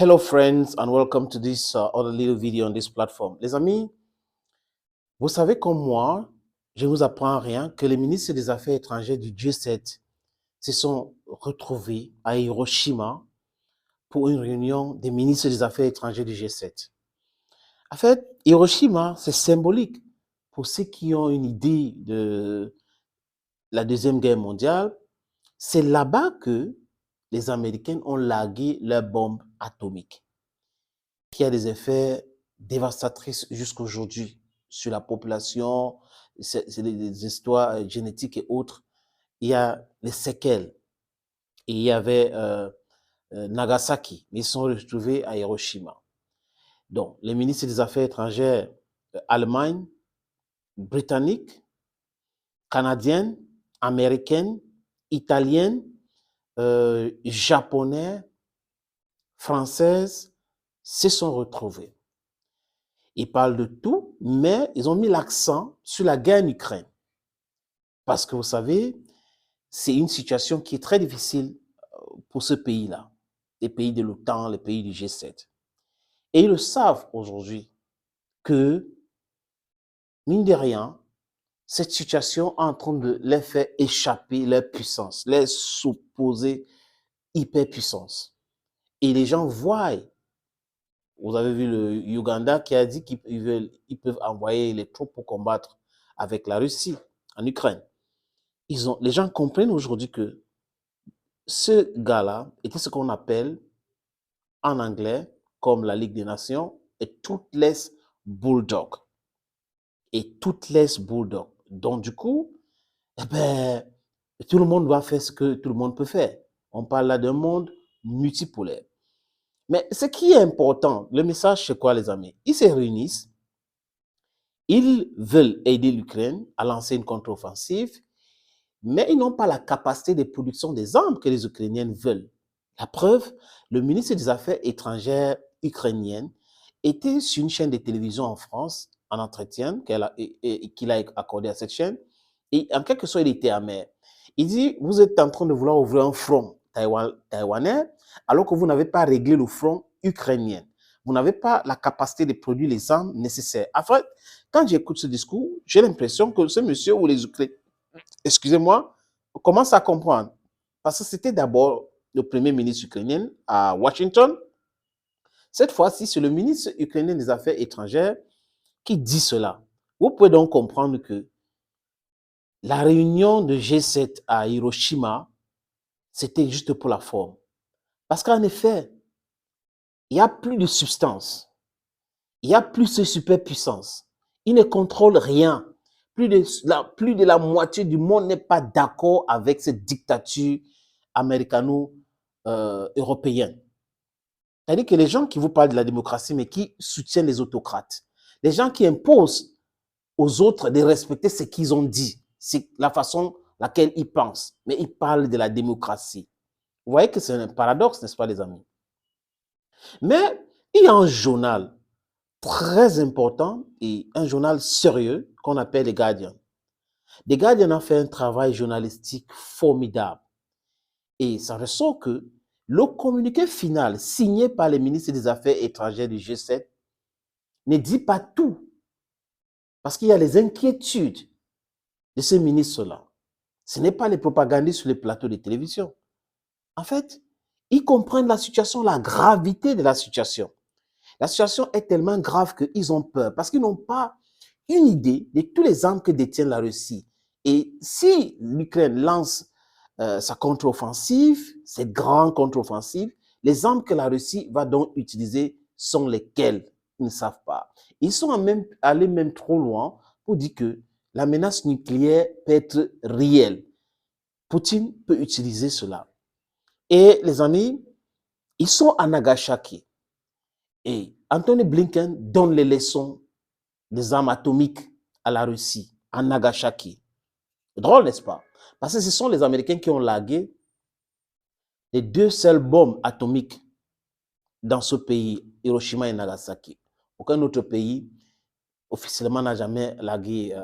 Hello friends and welcome to this other little video on this platform. Les amis, vous savez comme moi, je ne vous apprends rien que les ministres des Affaires étrangères du G7 se sont retrouvés à Hiroshima pour une réunion des ministres des Affaires étrangères du G7. En fait, Hiroshima, c'est symbolique pour ceux qui ont une idée de la Deuxième Guerre mondiale. C'est là-bas que les Américains ont largué leurs bombes atomiques, qui a des effets dévastatrices jusqu'à aujourd'hui sur la population, c'est des histoires génétiques et autres. Il y a les séquelles. Et il y avait Nagasaki, mais ils sont retrouvés à Hiroshima. Donc, les ministres des Affaires étrangères Allemagne, britannique, canadienne, américaine, italienne, japonais, française, se sont retrouvés. Ils parlent de tout, mais ils ont mis l'accent sur la guerre en Ukraine. Parce que vous savez, c'est une situation qui est très difficile pour ce pays-là, les pays de l'OTAN, les pays du G7. Et ils le savent aujourd'hui que, mine de rien, cette situation est en train de les faire échapper leur puissance, les supposée hyperpuissance. Et les gens voient. Vous avez vu le Ouganda qui a dit qu'ils peuvent envoyer les troupes pour combattre avec la Russie en Ukraine. Les gens comprennent aujourd'hui que ce gars-là était ce qu'on appelle en anglais, comme la Ligue des Nations, et toothless bulldog. Et toothless bulldog. Donc du coup, tout le monde doit faire ce que tout le monde peut faire. On parle là d'un monde multipolaire. Mais ce qui est important, le message, c'est quoi, les amis? Ils se réunissent, ils veulent aider l'Ukraine à lancer une contre-offensive, mais ils n'ont pas la capacité de production des armes que les Ukrainiens veulent. La preuve, le ministre des Affaires étrangères ukrainienne était sur une chaîne de télévision en France, en entretien qu'il a accordé à cette chaîne, et en quelque sorte, il était amer. Il dit, vous êtes en train de vouloir ouvrir un front taïwanais, alors que vous n'avez pas réglé le front ukrainien. Vous n'avez pas la capacité de produire les armes nécessaires. En fait, quand j'écoute ce discours, j'ai l'impression que ce monsieur ou les Ukrainiens, excusez-moi, commencent à comprendre. Parce que c'était d'abord le premier ministre ukrainien à Washington. Cette fois-ci, c'est le ministre ukrainien des Affaires étrangères qui dit cela. Vous pouvez donc comprendre que la réunion de G7 à Hiroshima, c'était juste pour la forme. Parce qu'en effet, il n'y a plus de substance. Il n'y a plus de superpuissance. Ils ne contrôlent rien. Plus de la moitié du monde n'est pas d'accord avec cette dictature américano-européenne. C'est-à-dire que les gens qui vous parlent de la démocratie, mais qui soutiennent les autocrates, les gens qui imposent aux autres de respecter ce qu'ils ont dit, c'est la façon laquelle ils pensent, mais ils parlent de la démocratie. Vous voyez que c'est un paradoxe, n'est-ce pas, les amis? Mais il y a un journal très important et un journal sérieux qu'on appelle les Guardian. Les Guardian ont fait un travail journalistique formidable. Et ça ressort que le communiqué final signé par les ministres des Affaires étrangères du G7 ne dit pas tout. Parce qu'il y a les inquiétudes de ces ministres-là. Ce n'est pas les propagandistes sur les plateaux de télévision. En fait, ils comprennent la situation, la gravité de la situation. La situation est tellement grave qu'ils ont peur parce qu'ils n'ont pas une idée de tous les armes que détient la Russie. Et si l'Ukraine lance sa contre-offensive, cette grande contre-offensive, les armes que la Russie va donc utiliser sont lesquelles? Ils ne savent pas. Ils sont allés même trop loin pour dire que la menace nucléaire peut être réelle. Poutine peut utiliser cela. Et les amis, ils sont à Nagasaki. Et Anthony Blinken donne les leçons des armes atomiques à la Russie, à Nagasaki. Drôle, n'est-ce pas? Parce que ce sont les Américains qui ont largué les deux seules bombes atomiques dans ce pays, Hiroshima et Nagasaki. Aucun autre pays, officiellement, n'a jamais largué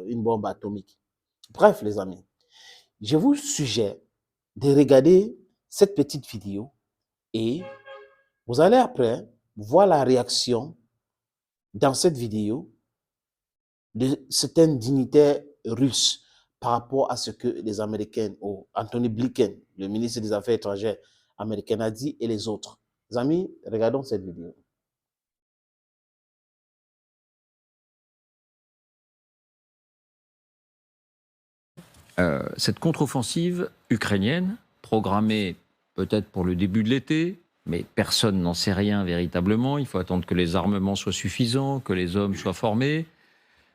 une bombe atomique. Bref, les amis, je vous suggère de regarder cette petite vidéo et Vous allez après voir la réaction dans cette vidéo de certains dignitaires russes par rapport à ce que les Américains, ou Anthony Blinken, le ministre des Affaires étrangères américain, a dit, et les autres. Les amis, regardons cette vidéo. Cette contre-offensive ukrainienne, programmée peut-être pour le début de l'été, mais personne n'en sait rien véritablement. Il faut attendre que les armements soient suffisants, que les hommes soient formés.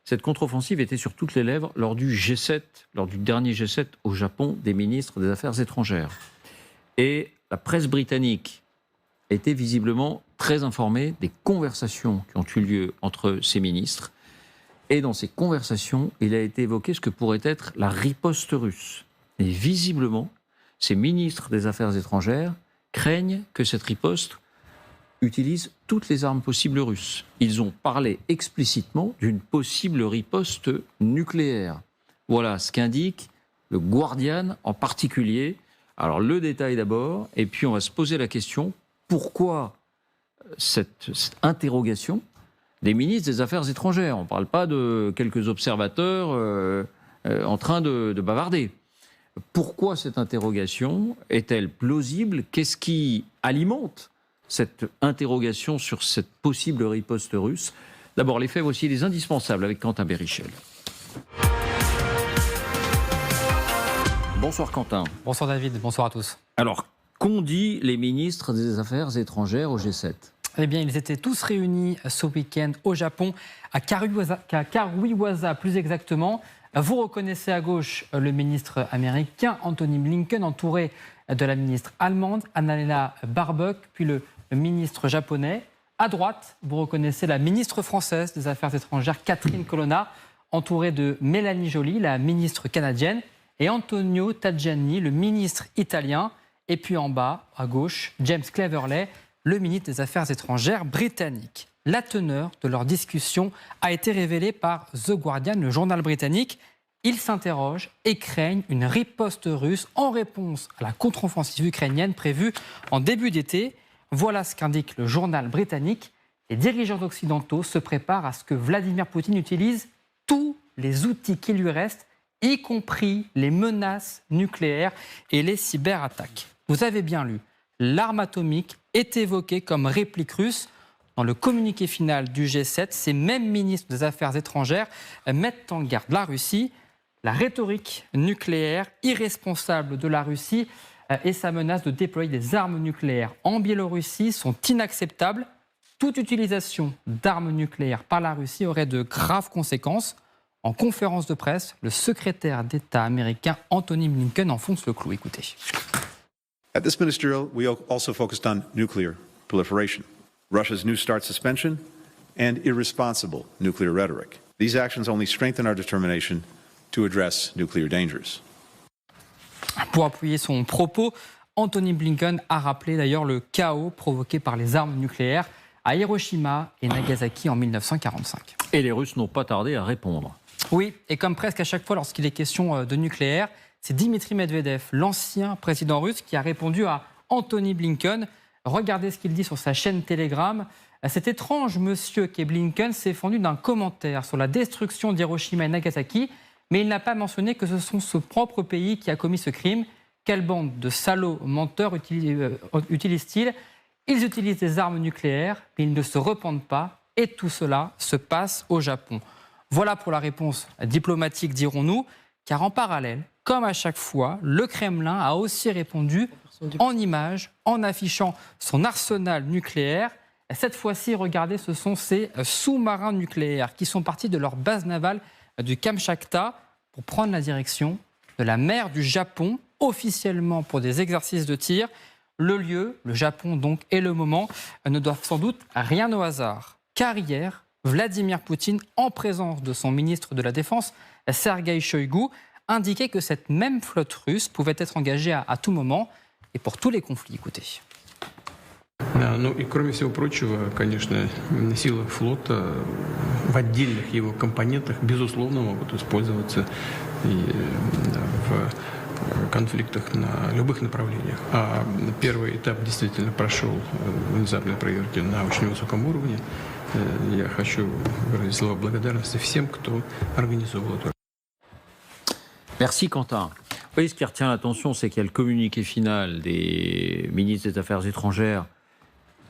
Cette contre-offensive était sur toutes les lèvres lors du G7, lors du dernier G7 au Japon des ministres des Affaires étrangères. Et la presse britannique était visiblement très informée des conversations qui ont eu lieu entre ces ministres. Et dans ces conversations, il a été évoqué ce que pourrait être la riposte russe. Et visiblement, ces ministres des Affaires étrangères craignent que cette riposte utilise toutes les armes possibles russes. Ils ont parlé explicitement d'une possible riposte nucléaire. Voilà ce qu'indique le Guardian en particulier. Alors le détail d'abord, et puis on va se poser la question, pourquoi cette interrogation des ministres des Affaires étrangères? On ne parle pas de quelques observateurs en train de bavarder. Pourquoi cette interrogation est-elle plausible? Qu'est-ce qui alimente cette interrogation sur cette possible riposte russe? D'abord, les faits, voici les indispensables avec Quentin Bérichel. Bonsoir Quentin. Bonsoir David, bonsoir à tous. Alors, qu'ont dit les ministres des Affaires étrangères au G7? Eh bien, ils étaient tous réunis ce week-end au Japon, à Karuiwaza plus exactement. Vous reconnaissez à gauche le ministre américain Anthony Blinken, entouré de la ministre allemande Annalena Baerbock, puis le ministre japonais. À droite, vous reconnaissez la ministre française des Affaires étrangères Catherine Colonna, entourée de Mélanie Joly, la ministre canadienne, et Antonio Tajani, le ministre italien. Et puis en bas, à gauche, James Cleverly, le ministre des Affaires étrangères britannique. La teneur de leur discussion a été révélée par The Guardian, le journal britannique. Ils s'interrogent et craignent une riposte russe en réponse à la contre-offensive ukrainienne prévue en début d'été. Voilà ce qu'indique le journal britannique. Les dirigeants occidentaux se préparent à ce que Vladimir Poutine utilise tous les outils qui lui restent, y compris les menaces nucléaires et les cyberattaques. Vous avez bien lu, l'arme atomique est évoquée comme réplique russe. Dans le communiqué final du G7, ces mêmes ministres des Affaires étrangères mettent en garde la Russie. La rhétorique nucléaire irresponsable de la Russie et sa menace de déployer des armes nucléaires en Biélorussie sont inacceptables. Toute utilisation d'armes nucléaires par la Russie aurait de graves conséquences. En conférence de presse, le secrétaire d'État américain Anthony Blinken enfonce le clou. Écoutez. At this ministerial, we also focused on nuclear proliferation, Russia's New START suspension, and irresponsible nuclear rhetoric. These actions only strengthen our determination to address nuclear dangers. Pour appuyer son propos, Anthony Blinken a rappelé d'ailleurs le chaos provoqué par les armes nucléaires à Hiroshima et Nagasaki en 1945. Et les Russes n'ont pas tardé à répondre. Oui, et comme presque à chaque fois lorsqu'il est question de nucléaire, c'est Dimitri Medvedev, l'ancien président russe, qui a répondu à Anthony Blinken. Regardez ce qu'il dit sur sa chaîne Telegram. Cet étrange monsieur qu'est Blinken s'est fendu d'un commentaire sur la destruction d'Hiroshima et Nagasaki, mais il n'a pas mentionné que ce sont ce propre pays qui a commis ce crime. Quelle bande de salauds menteurs utilisent-ils? Ils utilisent des armes nucléaires, mais ils ne se repentent pas, et tout cela se passe au Japon. Voilà pour la réponse diplomatique, dirons-nous, car en parallèle, comme à chaque fois, le Kremlin a aussi répondu en images, en affichant son arsenal nucléaire. Cette fois-ci, regardez, ce sont ces sous-marins nucléaires qui sont partis de leur base navale du Kamchatka pour prendre la direction de la mer du Japon, officiellement pour des exercices de tir. Le lieu, le Japon donc, et le moment ne doivent sans doute rien au hasard. Car hier, Vladimir Poutine, en présence de son ministre de la Défense, Sergueï Shoïgu, indiquait que cette même flotte russe pouvait être engagée à tout moment et pour tous les conflits. Écoutez. Ну и кроме всего прочего, конечно, силы флота в отдельных его компонентах, безусловно, могут использоваться и в конфликтах на любых направлениях. А первый этап действительно прошел внезапной проверки на очень высоком уровне. Я хочу выразить слова благодарности всем, кто организовал эту. Merci Quentin. Vous voyez, ce qui retient l'attention, c'est qu'il y a le communiqué final des ministres des Affaires étrangères,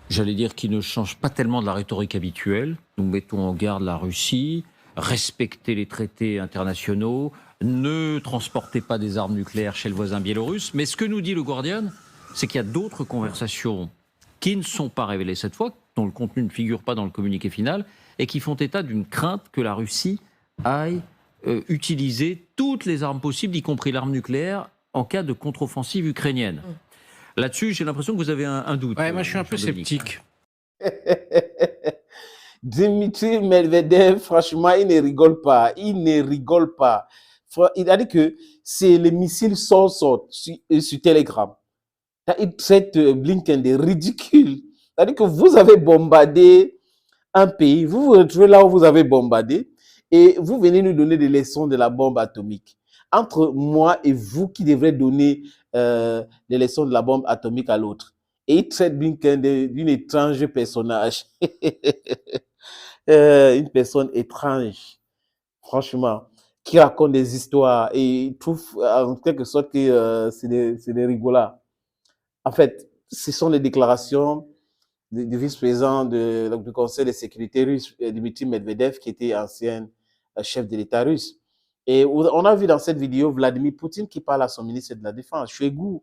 j'allais dire, qui ne change pas tellement de la rhétorique habituelle. Nous mettons en garde la Russie, respectez les traités internationaux, ne transportez pas des armes nucléaires chez le voisin biélorusse. Mais ce que nous dit le Guardian, c'est qu'il y a d'autres conversations qui ne sont pas révélées cette fois, dont le contenu ne figure pas dans le communiqué final, et qui font état d'une crainte que la Russie aille utiliser toutes les armes possibles, y compris l'arme nucléaire, en cas de contre-offensive ukrainienne. Là-dessus, j'ai l'impression que vous avez un doute. Ouais, moi je suis un peu Jean-Dominique. sceptique. Dimitri Medvedev, franchement, il ne rigole pas. Il ne rigole pas. Il a dit que c'est les missiles sur Telegram. Il traite Blinken de ridicule. C'est-à-dire que vous avez bombardé un pays, vous vous retrouvez là où vous avez bombardé et vous venez nous donner des leçons de la bombe atomique. Entre moi et vous qui devrez donner des leçons de la bombe atomique à l'autre. Et il traite Blinken d'une étrange personnage. Une personne étrange, franchement, qui raconte des histoires et il trouve en quelque sorte que c'est des rigolas. En fait, ce sont les déclarations du vice-président du Conseil de sécurité russe, Dmitry Medvedev, qui était ancien chef de l'État russe. Et on a vu dans cette vidéo Vladimir Poutine qui parle à son ministre de la Défense, Shoigu.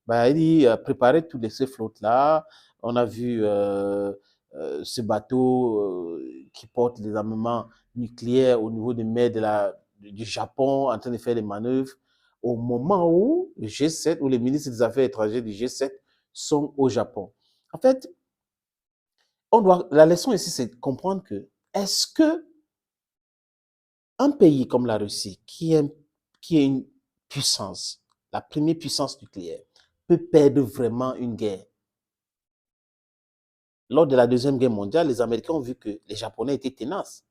Il dit préparez toutes ces flottes-là. On a vu ce bateau qui porte des armements nucléaires au niveau des mers du Japon en train de faire des manœuvres au moment où le G7 ou les ministres des Affaires étrangères du G7 sont au Japon. En fait, la leçon ici, c'est de comprendre que est-ce que un pays comme la Russie, qui est une puissance, la première puissance nucléaire, peut perdre vraiment une guerre? Lors de la Deuxième Guerre mondiale, les Américains ont vu que les Japonais étaient tenaces.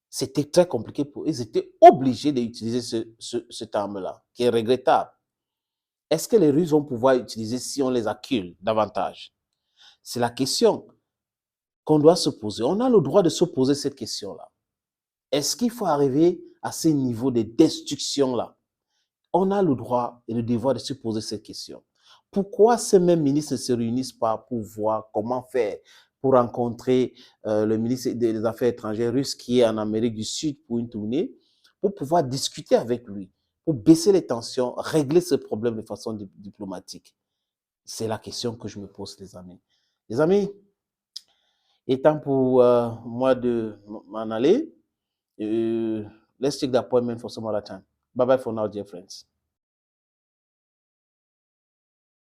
C'était très compliqué pour eux. Ils étaient obligés d'utiliser cette arme-là, qui est regrettable. Est-ce que les Russes vont pouvoir utiliser si on les accule davantage? C'est la question qu'on doit se poser. On a le droit de se poser cette question-là. Est-ce qu'il faut arriver à ce niveau de destruction-là? On a le droit et le devoir de se poser cette question. Pourquoi ces mêmes ministres ne se réunissent pas pour voir comment faire pour rencontrer le ministre des Affaires étrangères russe qui est en Amérique du Sud pour une tournée, pour pouvoir discuter avec lui, pour baisser les tensions, régler ce problème de façon diplomatique? C'est la question que je me pose, les amis. Les amis, il est temps pour moi de m'en aller. Let's take the appointment for some other time. Bye bye for now, dear friends.